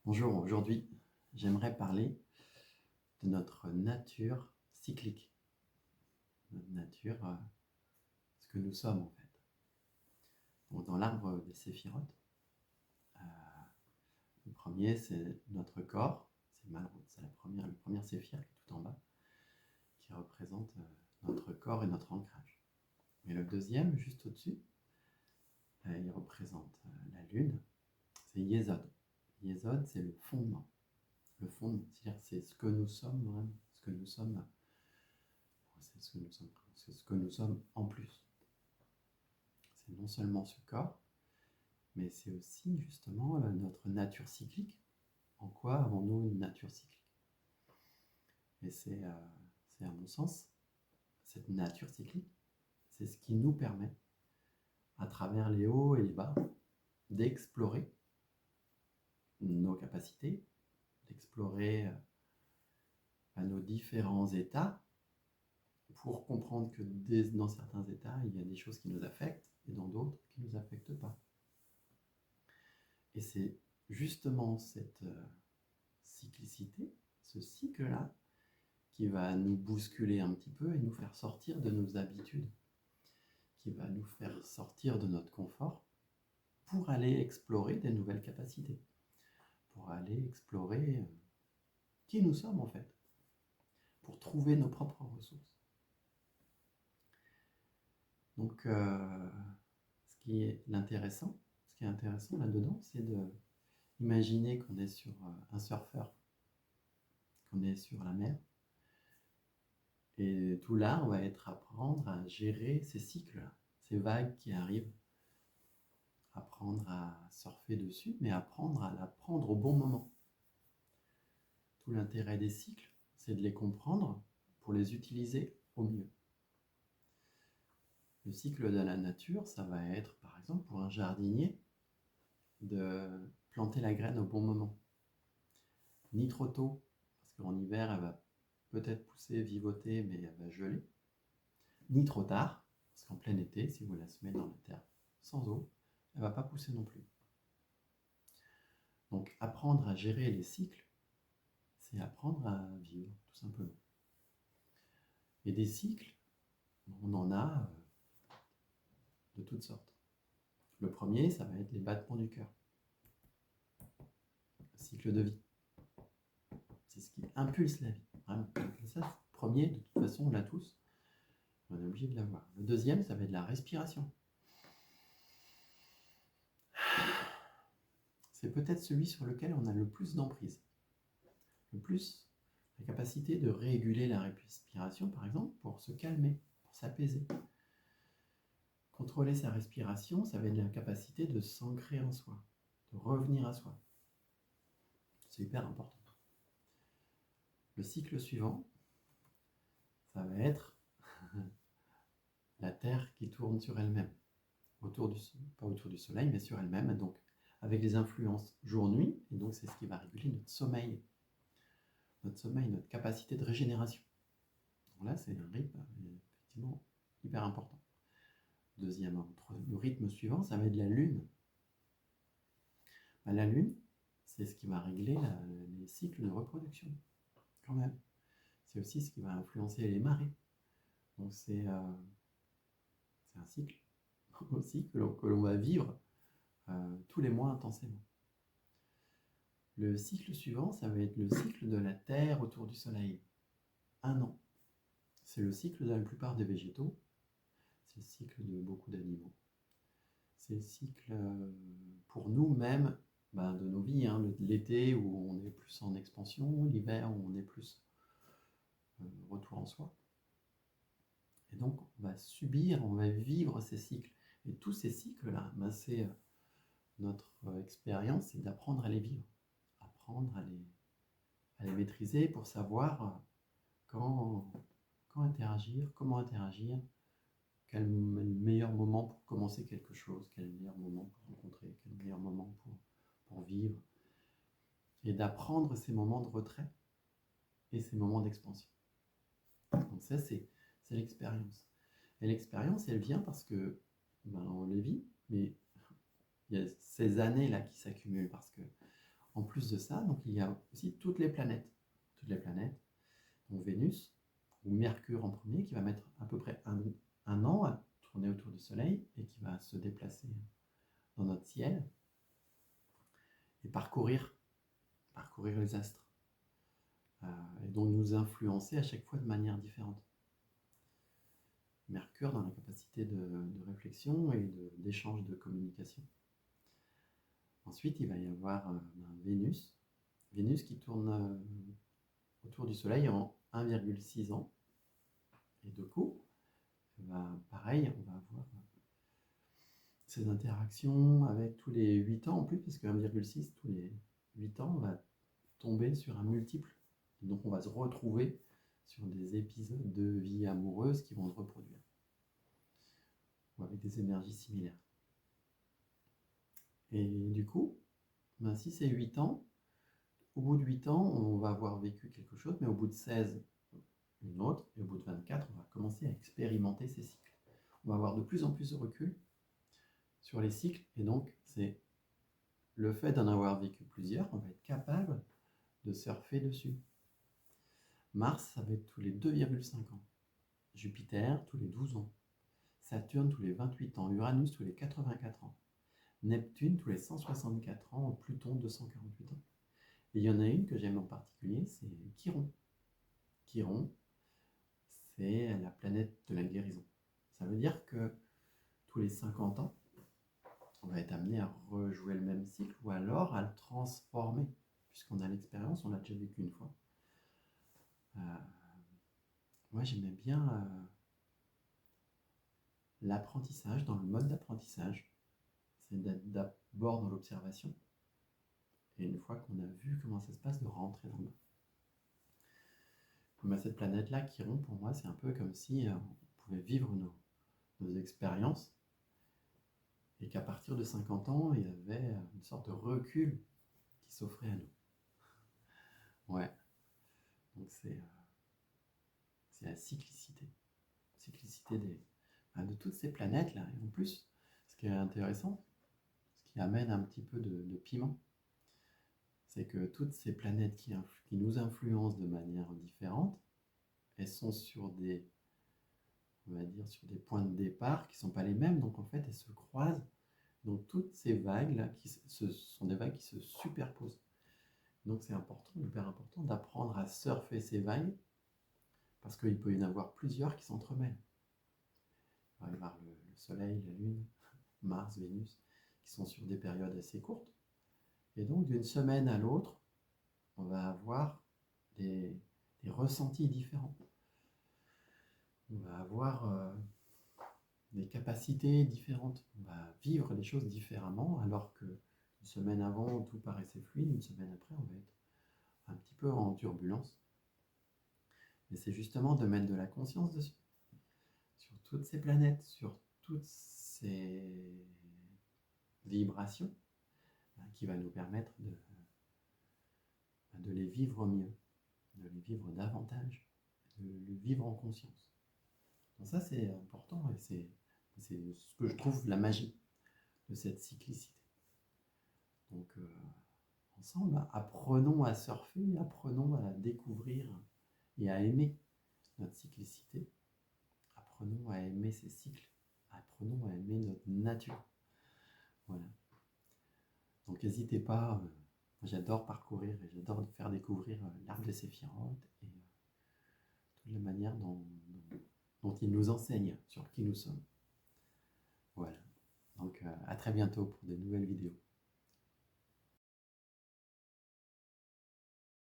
Bonjour, aujourd'hui j'aimerais parler de notre nature cyclique, notre nature, ce que nous sommes en fait. Donc, dans l'arbre des séphirotes, le premier c'est notre corps, c'est Malrout, c'est le premier séphir qui est tout en bas, qui représente notre corps et notre ancrage. Mais le deuxième, juste au-dessus, il représente la lune, c'est Yesod. Yesod, c'est le fondement. Le fondement, c'est-à-dire c'est ce que nous sommes vraiment, ce que nous sommes. C'est ce que nous sommes en plus. C'est non seulement ce corps, mais c'est aussi justement notre nature cyclique. En quoi avons-nous une nature cyclique? Et c'est à mon sens, cette nature cyclique, c'est ce qui nous permet, à travers les hauts et les bas, d'explorer nos capacités, d'explorer nos différents états, pour comprendre que dans certains états, il y a des choses qui nous affectent, et dans d'autres qui ne nous affectent pas. Et c'est justement cette cyclicité, ce cycle-là, qui va nous bousculer un petit peu et nous faire sortir de nos habitudes, qui va nous faire sortir de notre confort pour aller explorer des nouvelles capacités, pour aller explorer qui nous sommes en fait, pour trouver nos propres ressources. Donc, ce qui est intéressant là-dedans, c'est de imaginer qu'on est sur un surfeur, qu'on est sur la mer. Et tout l'art va être apprendre à gérer ces cycles, ces vagues qui arrivent, apprendre à surfer dessus, mais apprendre à l'apprendre au bon moment. Tout l'intérêt des cycles, c'est de les comprendre pour les utiliser au mieux. Le cycle de la nature, ça va être, par exemple, pour un jardinier, de planter la graine au bon moment. Ni trop tôt, parce qu'en hiver, elle va peut-être pousser, vivoter, mais elle va geler. Ni trop tard, parce qu'en plein été, si vous la semez dans la terre sans eau, elle ne va pas pousser non plus. Donc apprendre à gérer les cycles, c'est apprendre à vivre, tout simplement. Et des cycles, on en a de toutes sortes. Le premier, ça va être les battements du cœur. Le cycle de vie. C'est ce qui impulse la vie. Vraiment. Ça, le premier, de toute façon, on l'a tous. On est obligé de l'avoir. Le deuxième, ça va être la respiration. C'est peut-être celui sur lequel on a le plus d'emprise. Le plus, la capacité de réguler la respiration, par exemple, pour se calmer, pour s'apaiser. Contrôler sa respiration, ça va être la capacité de s'ancrer en soi, de revenir à soi. C'est hyper important. Le cycle suivant, ça va être la Terre qui tourne sur elle-même, pas autour du Soleil, mais sur elle-même, donc avec les influences jour-nuit, et donc c'est ce qui va réguler notre sommeil, notre capacité de régénération. Donc là, c'est un rythme effectivement hyper important. Le rythme suivant, ça va être la Lune. La Lune, c'est ce qui va régler les cycles de reproduction, quand même. C'est aussi ce qui va influencer les marées. Donc c'est un cycle aussi que l'on va vivre tous les mois intensément. Le cycle suivant, ça va être le cycle de la Terre autour du Soleil. 1 an. C'est le cycle de la plupart des végétaux. C'est le cycle de beaucoup d'animaux. C'est le cycle pour nous-mêmes de nos vies. L'été où on est plus en expansion, l'hiver où on est plus retour en soi. Et donc on va vivre ces cycles. Et tous ces cycles-là, c'est notre expérience, c'est d'apprendre à les vivre, apprendre à les maîtriser pour savoir quand interagir, comment interagir, quel est le meilleur moment pour commencer quelque chose, quel est le meilleur moment pour rencontrer, quel est le meilleur moment pour vivre, et d'apprendre ces moments de retrait et ces moments d'expansion. Donc ça, c'est l'expérience. Et l'expérience, elle vient parce que on les vit, mais il y a ces années-là qui s'accumulent parce que En plus de ça, donc, il y a aussi toutes les planètes. Toutes les planètes, donc Vénus, ou Mercure en premier, qui va mettre à peu près un an à tourner autour du Soleil et qui va se déplacer dans notre ciel et parcourir les astres. Et donc nous influencer à chaque fois de manière différente. Mercure dans la capacité de réflexion et d'échange de communication. Ensuite, il va y avoir Vénus. Vénus qui tourne autour du Soleil en 1,6 ans. Et du coup, pareil, on va avoir ces interactions avec tous les 8 ans en plus, parce que 1,6, tous les 8 ans, on va tomber sur un multiple. Et donc on va se retrouver sur des épisodes de vie amoureuse qui vont se reproduire. Ou avec des énergies similaires. Et du coup, si c'est 8 ans, au bout de 8 ans, on va avoir vécu quelque chose, mais au bout de 16, une autre, et au bout de 24, on va commencer à expérimenter ces cycles. On va avoir de plus en plus de recul sur les cycles, et donc c'est le fait d'en avoir vécu plusieurs, on va être capable de surfer dessus. Mars, ça va être tous les 2,5 ans. Jupiter, tous les 12 ans. Saturne, tous les 28 ans. Uranus, tous les 84 ans. Neptune, tous les 164 ans. Pluton, 248 ans. Et il y en a une que j'aime en particulier, c'est Chiron. Chiron, c'est la planète de la guérison. Ça veut dire que tous les 50 ans, on va être amené à rejouer le même cycle ou alors à le transformer, puisqu'on a l'expérience, on l'a déjà vécu une fois. Moi, j'aimais bien l'apprentissage, dans le mode d'apprentissage, c'est d'être d'abord dans l'observation, et une fois qu'on a vu comment ça se passe, de rentrer dans le bain. Comme à cette planète-là, Chiron, pour moi, c'est un peu comme si on pouvait vivre nos expériences, et qu'à partir de 50 ans, il y avait une sorte de recul qui s'offrait à nous. Ouais. Donc c'est la cyclicité de toutes ces planètes-là. Et en plus, ce qui est intéressant, ce qui amène un petit peu de piment, c'est que toutes ces planètes qui nous influencent de manière différente, elles sont sur des points de départ qui ne sont pas les mêmes, donc en fait elles se croisent. Donc toutes ces vagues-là, ce sont des vagues qui se superposent. Donc c'est important, hyper important d'apprendre à surfer ces vagues, parce qu'il peut y en avoir plusieurs qui s'entremêlent. Il va y avoir le Soleil, la Lune, Mars, Vénus, qui sont sur des périodes assez courtes. Et donc d'une semaine à l'autre, on va avoir des ressentis différents. On va avoir des capacités différentes. On va vivre les choses différemment, alors que une semaine avant, tout paraissait fluide. Une semaine après, on va être un petit peu en turbulence. Et c'est justement de mettre de la conscience dessus, sur toutes ces planètes, sur toutes ces vibrations, qui va nous permettre de les vivre mieux, de les vivre davantage, de les vivre en conscience. Donc ça, c'est important, et c'est ce que je trouve la magie de cette cyclicité. Donc ensemble, apprenons à surfer, apprenons à découvrir et à aimer notre cyclicité, apprenons à aimer ces cycles, apprenons à aimer notre nature. Voilà. Donc n'hésitez pas, j'adore parcourir et j'adore faire découvrir l'arbre de Séphiroth et toute la manière dont il nous enseigne sur qui nous sommes. Voilà. Donc à très bientôt pour de nouvelles vidéos.